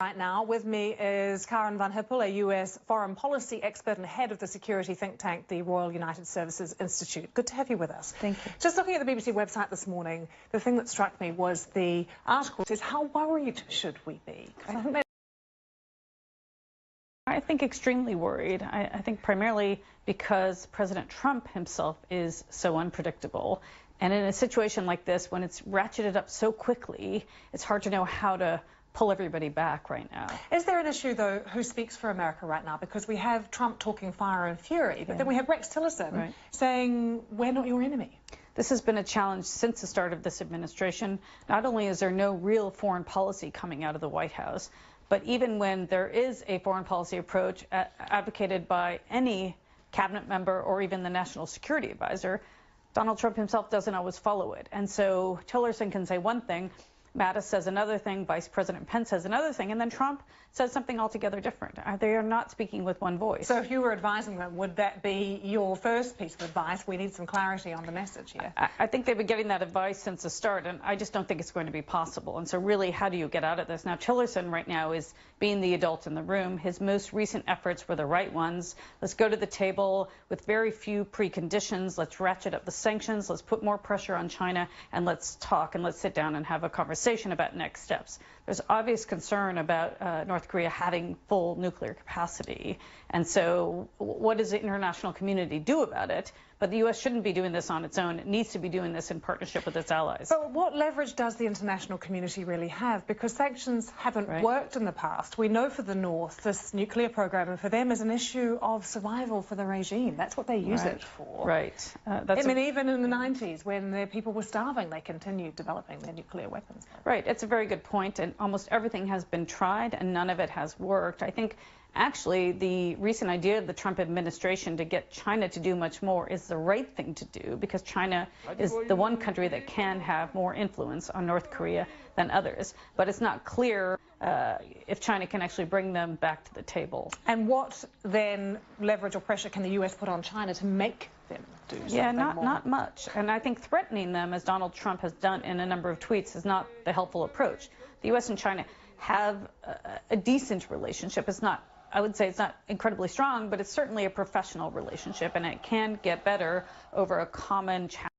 Right now, with me is Karin von Hippel, a US foreign policy expert and head of the security think tank, the Royal United Services Institute. Good to have you with us. Thank you. Just looking at the BBC website this morning, the thing that struck me was the article says, how worried should we be? I think extremely worried. I think primarily because President Trump himself is so unpredictable. And in a situation like this, when it's ratcheted up so quickly, it's hard to know how to pull everybody back right now. Is there an issue, though, who speaks for America right now? Because we have Trump talking fire and fury, but then we have Rex Tillerson saying, we're not your enemy. This has been a challenge since the start of this administration. Not only is there no real foreign policy coming out of the White House, but even when there is a foreign policy approach advocated by any cabinet member or even the national security advisor, Donald Trump himself doesn't always follow it. And so Tillerson can say one thing, Mattis says another thing, Vice President Pence says another thing, and then Trump says something altogether different. They are not speaking with one voice. So if you were advising them, would that be your first piece of advice? We need some clarity on the message here. I think they've been getting that advice since the start, and I just don't think it's going to be possible. And so really, how do you get out of this? Now, Tillerson right now is being the adult in the room. His most recent efforts were the right ones. Let's go to the table with very few preconditions. Let's ratchet up the sanctions. Let's put more pressure on China, and let's talk, and let's sit down and have a conversation about next steps. There's obvious concern about North Korea having full nuclear capacity. And so what does the international community do about it? But the U.S. shouldn't be doing this on its own. It needs to be doing this in partnership with its allies. But what leverage does the international community really have? Because sanctions haven't worked in the past. We know for the North, this nuclear program, and for them is an issue of survival for the regime. That's what they use it for. Right. I mean, even in the 90s, when their people were starving, they continued developing their nuclear weapons. Right. It's a very good point. And almost everything has been tried, and none of it has worked. I think actually, the recent idea of the Trump administration to get China to do much more is the right thing to do, because China is the one country that can have more influence on North Korea than others. But it's not clear if China can actually bring them back to the table. And what then leverage or pressure can the U.S. put on China to make them do something more? Not much. And I think threatening them, as Donald Trump has done in a number of tweets, is not the helpful approach. The U.S. and China have a decent relationship. It's not, I would say it's not incredibly strong, but it's certainly a professional relationship, and it can get better over a common challenge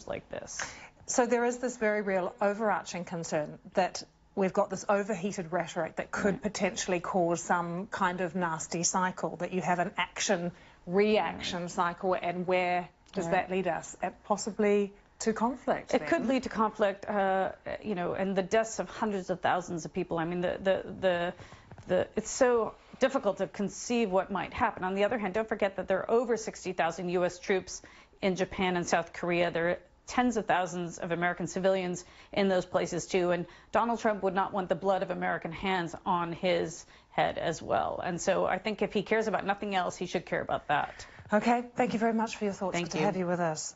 like this. So there is this very real overarching concern that we've got this overheated rhetoric that could potentially cause some kind of nasty cycle, that you have an action-reaction cycle, and where does that lead us? Possibly to conflict. It could lead to conflict, you know, and the deaths of hundreds of thousands of people. I mean, it's so difficult to conceive what might happen. On the other hand, don't forget that there are over 60,000 U.S. troops in Japan and South Korea. There are tens of thousands of American civilians in those places, too. And Donald Trump would not want the blood of American hands on his head as well. And so I think if he cares about nothing else, he should care about that. Okay. Thank you very much for your thoughts. Thank you. Good to have you with us.